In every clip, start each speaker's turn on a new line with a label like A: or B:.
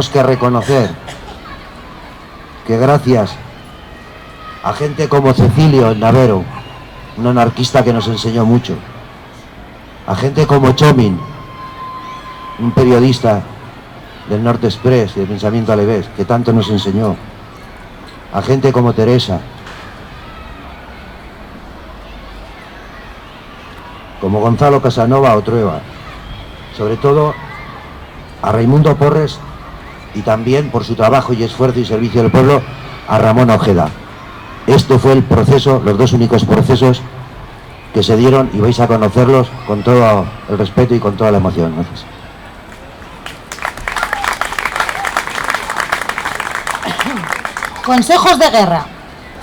A: Tenemos que reconocer que gracias a gente como Cecilio en Navero, un anarquista que nos enseñó mucho, a gente como Chomin, un periodista del Norte Express y de Pensamiento Alevés, que tanto nos enseñó, a gente como Teresa, como Gonzalo Casanova o Trueba, sobre todo a Raimundo Porres y también por su trabajo y esfuerzo y servicio al pueblo a Ramón Ojeda. Este fue el proceso, los dos únicos procesos que se dieron, y vais a conocerlos con todo el respeto y con toda la emoción. Gracias.
B: Consejos de guerra.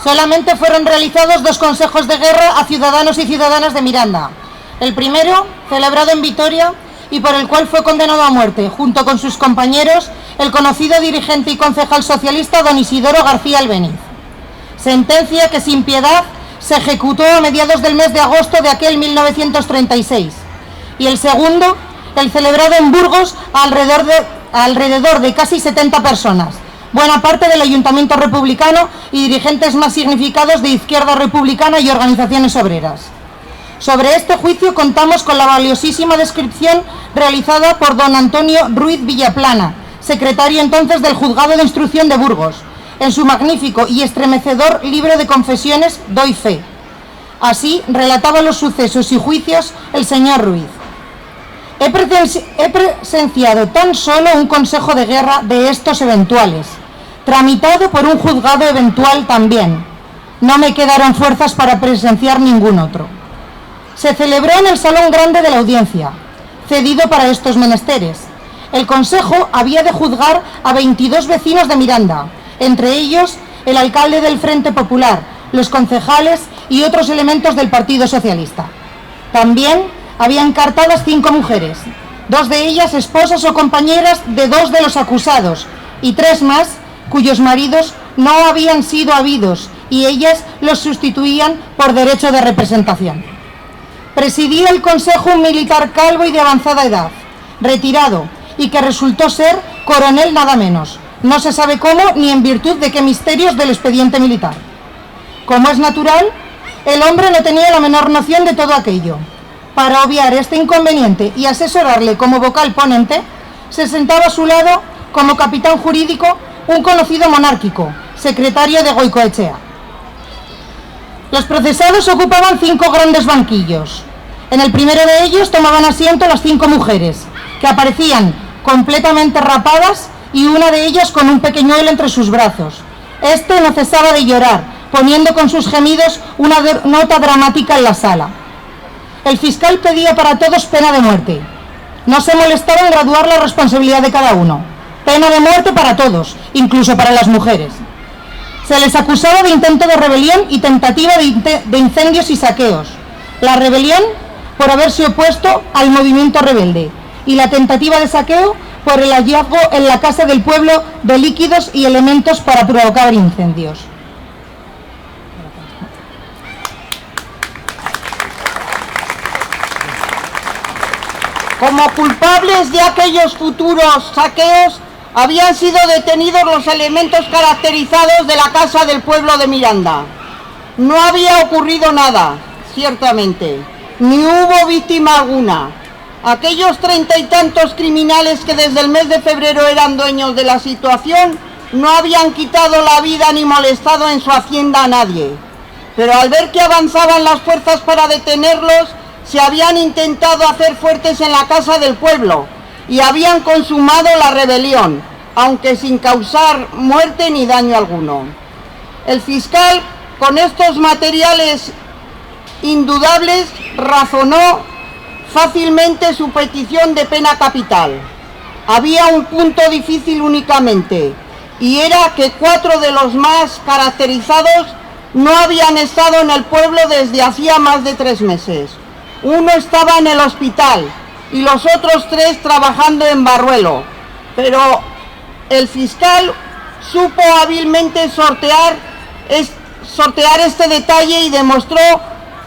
B: Solamente fueron realizados 2 consejos de guerra a ciudadanos y ciudadanas de Miranda. El primero, celebrado en Vitoria, y por el cual fue condenado a muerte, junto con sus compañeros, el conocido dirigente y concejal socialista don Isidoro García Albéniz. Sentencia que sin piedad se ejecutó a mediados del mes de agosto de aquel 1936. Y el segundo, el celebrado en Burgos, alrededor de casi 70 personas, buena parte del Ayuntamiento republicano y dirigentes más significados de Izquierda Republicana y organizaciones obreras. Sobre este juicio contamos con la valiosísima descripción realizada por don Antonio Ruiz Villaplana, secretario entonces del Juzgado de Instrucción de Burgos, en su magnífico y estremecedor libro de confesiones Doy Fe. Así relataba los sucesos y juicios el señor Ruiz. He presenciado tan solo un consejo de guerra de estos eventuales, tramitado por un juzgado eventual también. No me quedaron fuerzas para presenciar ningún otro. Se celebró en el Salón Grande de la Audiencia, cedido para estos menesteres. El Consejo había de juzgar a 22 vecinos de Miranda, entre ellos el alcalde del Frente Popular, los concejales y otros elementos del Partido Socialista. También había encartadas 5 mujeres, 2 de ellas esposas o compañeras de 2 de los acusados, y 3 más cuyos maridos no habían sido habidos y ellas los sustituían por derecho de representación. Presidía el Consejo un militar calvo y de avanzada edad, retirado, y que resultó ser coronel nada menos. No se sabe cómo ni en virtud de qué misterios del expediente militar. Como es natural, el hombre no tenía la menor noción de todo aquello. Para obviar este inconveniente y asesorarle como vocal ponente, se sentaba a su lado, como capitán jurídico, un conocido monárquico, secretario de Goicoechea. Los procesados ocupaban 5 grandes banquillos. En el primero de ellos tomaban asiento las 5 mujeres, que aparecían completamente rapadas y una de ellas con un pequeñuelo entre sus brazos. Este no cesaba de llorar, poniendo con sus gemidos una nota dramática en la sala. El fiscal pedía para todos pena de muerte. No se molestaba en graduar la responsabilidad de cada uno. Pena de muerte para todos, incluso para las mujeres. Se les acusaba de intento de rebelión y tentativa de incendios y saqueos. La rebelión por haberse opuesto al movimiento rebelde y la tentativa de saqueo por el hallazgo en la casa del pueblo de líquidos y elementos para provocar incendios.
C: Como culpables de aquellos futuros saqueos, habían sido detenidos los elementos caracterizados de la Casa del Pueblo de Miranda. No había ocurrido nada, ciertamente, ni hubo víctima alguna. Aquellos 30 y tantos criminales que desde el mes de febrero eran dueños de la situación, no habían quitado la vida ni molestado en su hacienda a nadie. Pero al ver que avanzaban las fuerzas para detenerlos, se habían intentado hacer fuertes en la Casa del Pueblo y habían consumado la rebelión, aunque sin causar muerte ni daño alguno. El fiscal, con estos materiales indudables, razonó fácilmente su petición de pena capital. Había un punto difícil únicamente, y era que 4 de los más caracterizados no habían estado en el pueblo desde hacía más de 3 meses. Uno estaba en el hospital y los otros 3 trabajando en Barruelo, pero el fiscal supo hábilmente sortear este detalle y demostró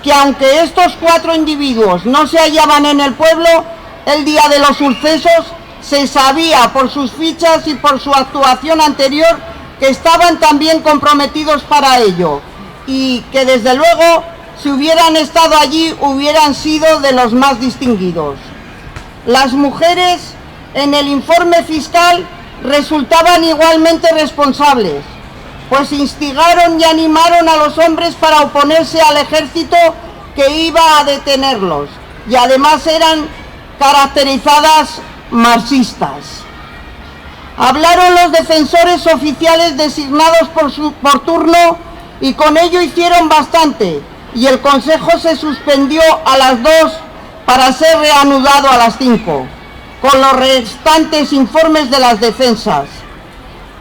C: que aunque estos 4 individuos no se hallaban en el pueblo el día de los sucesos, se sabía por sus fichas y por su actuación anterior que estaban también comprometidos para ello y que desde luego si hubieran estado allí hubieran sido de los más distinguidos. Las mujeres en el informe fiscal resultaban igualmente responsables, pues instigaron y animaron a los hombres para oponerse al ejército que iba a detenerlos y además eran caracterizadas marxistas. Hablaron los defensores oficiales designados por turno y con ello hicieron bastante y el consejo se suspendió a las 2 para ser reanudado a las 5 con los restantes informes de las defensas.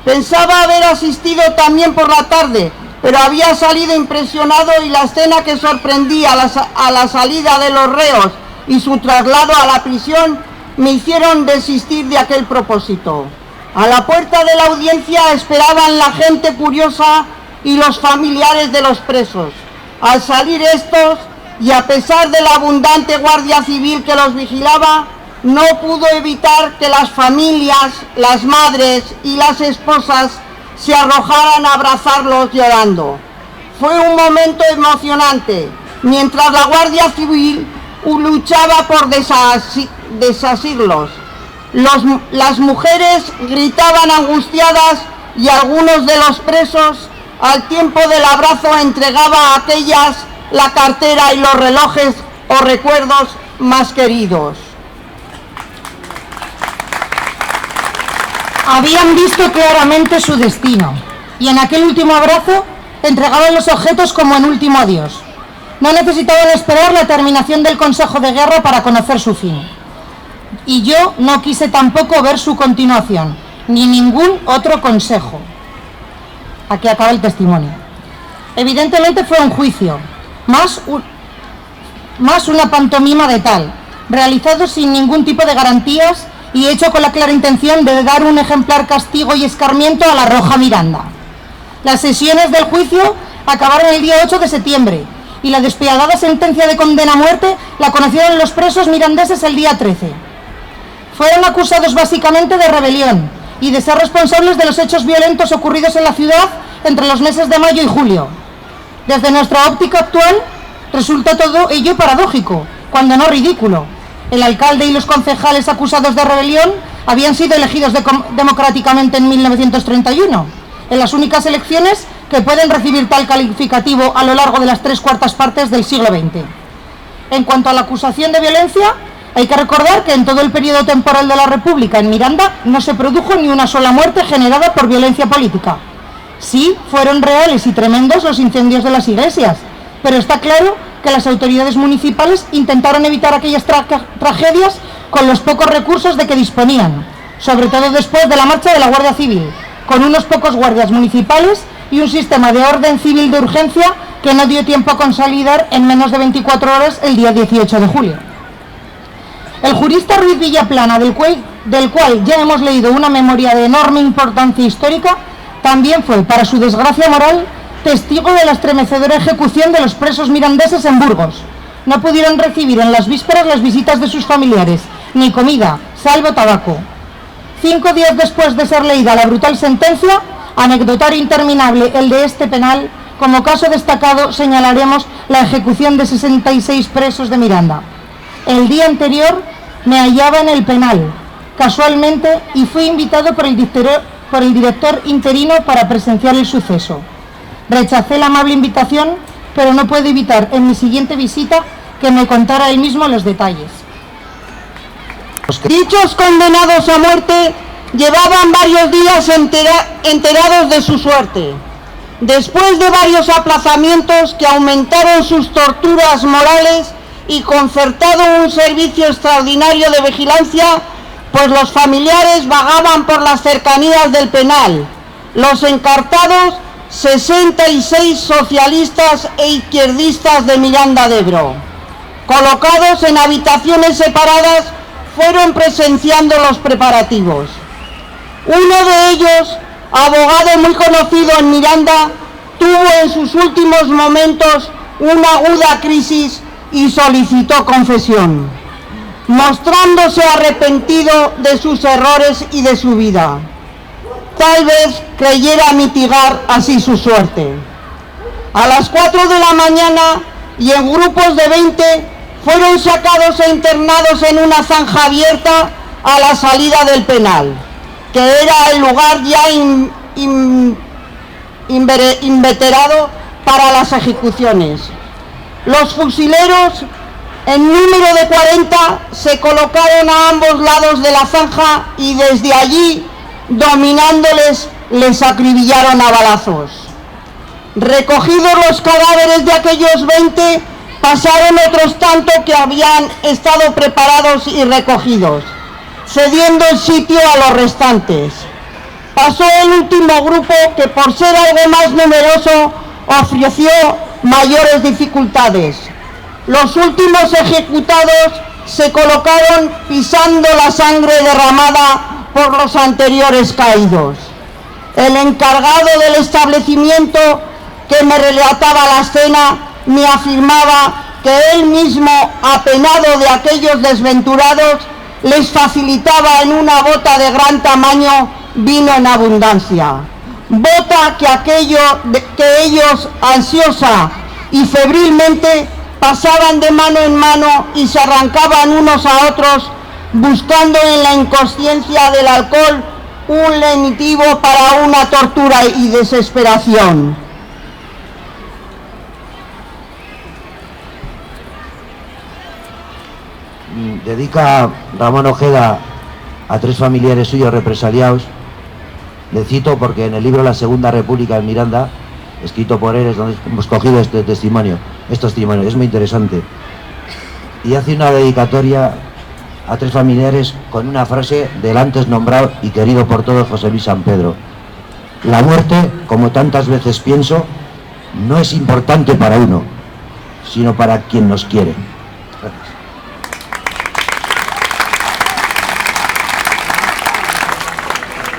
C: Pensaba haber asistido también por la tarde, pero había salido impresionado y la escena que sorprendía a la salida de los reos y su traslado a la prisión me hicieron desistir de aquel propósito. A la puerta de la audiencia esperaban la gente curiosa y los familiares de los presos. Al salir estos, y a pesar de la abundante guardia civil que los vigilaba, no pudo evitar que las familias, las madres y las esposas se arrojaran a abrazarlos llorando. Fue un momento emocionante, mientras la Guardia Civil luchaba por desasirlos. Las mujeres gritaban angustiadas y algunos de los presos, al tiempo del abrazo, entregaba a aquellas la cartera y los relojes o recuerdos más queridos.
B: Habían visto claramente su destino y en aquel último abrazo entregaban los objetos como en último adiós. No necesitaban esperar la terminación del Consejo de Guerra para conocer su fin. Y yo no quise tampoco ver su continuación, ni ningún otro consejo. Aquí acaba el testimonio. Evidentemente fue un juicio, más una pantomima de tal, realizado sin ningún tipo de garantías y hecho con la clara intención de dar un ejemplar castigo y escarmiento a la Roja Miranda. Las sesiones del juicio acabaron el día 8 de septiembre y la despiadada sentencia de condena a muerte la conocieron los presos mirandeses el día 13. Fueron acusados básicamente de rebelión y de ser responsables de los hechos violentos ocurridos en la ciudad entre los meses de mayo y julio. Desde nuestra óptica actual resulta todo ello paradójico, cuando no ridículo. El alcalde y los concejales acusados de rebelión habían sido elegidos democráticamente en 1931, en las únicas elecciones que pueden recibir tal calificativo a lo largo de las 3/4 partes del siglo XX. En cuanto a la acusación de violencia, hay que recordar que en todo el periodo temporal de la República en Miranda no se produjo ni una sola muerte generada por violencia política. Sí, fueron reales y tremendos los incendios de las iglesias, pero está claro que las autoridades municipales intentaron evitar aquellas tragedias con los pocos recursos de que disponían, sobre todo después de la marcha de la Guardia Civil, con unos pocos guardias municipales y un sistema de orden civil de urgencia que no dio tiempo a consolidar en menos de 24 horas el día 18 de julio. El jurista Ruiz Villaplana, del cual ya hemos leído una memoria de enorme importancia histórica, también fue, para su desgracia moral, testigo de la estremecedora ejecución de los presos mirandeses en Burgos. No pudieron recibir en las vísperas las visitas de sus familiares, ni comida, salvo tabaco. 5 días después de ser leída la brutal sentencia, anecdotario interminable el de este penal, como caso destacado señalaremos la ejecución de 66 presos de Miranda. El día anterior me hallaba en el penal, casualmente, y fui invitado por el director interino para presenciar el suceso. Rechacé la amable invitación, pero no puedo evitar en mi siguiente visita que me contara él mismo los detalles.
C: Dichos condenados a muerte llevaban varios días enterados de su suerte. Después de varios aplazamientos que aumentaron sus torturas morales y concertado un servicio extraordinario de vigilancia, pues los familiares vagaban por las cercanías del penal. Los encartados, 66 socialistas e izquierdistas de Miranda de Ebro, colocados en habitaciones separadas, fueron presenciando los preparativos. Uno de ellos, abogado muy conocido en Miranda, tuvo en sus últimos momentos una aguda crisis y solicitó confesión. mostrándose arrepentido de sus errores y de su vida. Tal vez creyera mitigar así su suerte. A las 4 de la mañana y en grupos de 20 fueron sacados e internados en una zanja abierta a la salida del penal, que era el lugar ya inveterado para las ejecuciones. Los fusileros, en número de 40, se colocaron a ambos lados de la zanja y desde allí, dominándoles, les acribillaron a balazos. Recogidos los cadáveres de aquellos 20, pasaron otros tanto que habían estado preparados y recogidos, cediendo el sitio a los restantes. Pasó el último grupo que, por ser algo más numeroso, ofreció mayores dificultades. Los últimos ejecutados se colocaron pisando la sangre derramada por los anteriores caídos. El encargado del establecimiento que me relataba la escena me afirmaba que él mismo, apenado de aquellos desventurados, les facilitaba en una bota de gran tamaño vino en abundancia. Bota que ellos, ansiosa y febrilmente, pasaban de mano en mano y se arrancaban unos a otros, buscando en la inconsciencia del alcohol un lenitivo para una tortura y desesperación.
A: Dedica Ramón Ojeda a 3 familiares suyos represaliados. Le cito porque en el libro La Segunda República en Miranda, escrito por él, es donde hemos cogido este testimonio. Es muy interesante. Y hace una dedicatoria a 3 familiares con una frase del antes nombrado y querido por todos José Luis San Pedro. La muerte, como tantas veces pienso, no es importante para uno, sino para quien nos quiere. Gracias.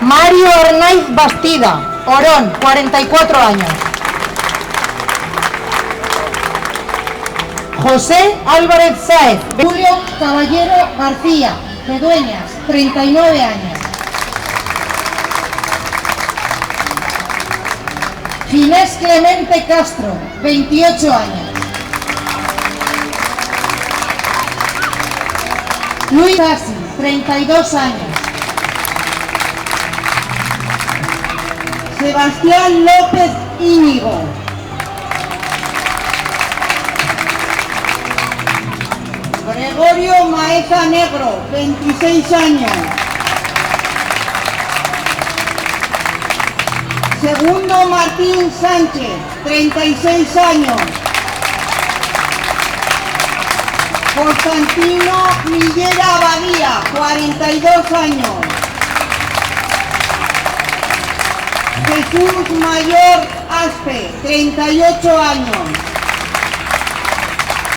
B: Mario Arnaiz Bastida, Orón, 44 años. José Álvarez Sáez, Julio Caballero García, de Dueñas, 39 años. Ginés Clemente Castro, 28 años. Luis Asi, 32 años. Sebastián López Íñigo. Gregorio Maeza Negro, 26 años. Segundo Martín Sánchez, 36 años. Constantino Millera Abadía, 42 años. Jesús Mayor Aspe, 38 años.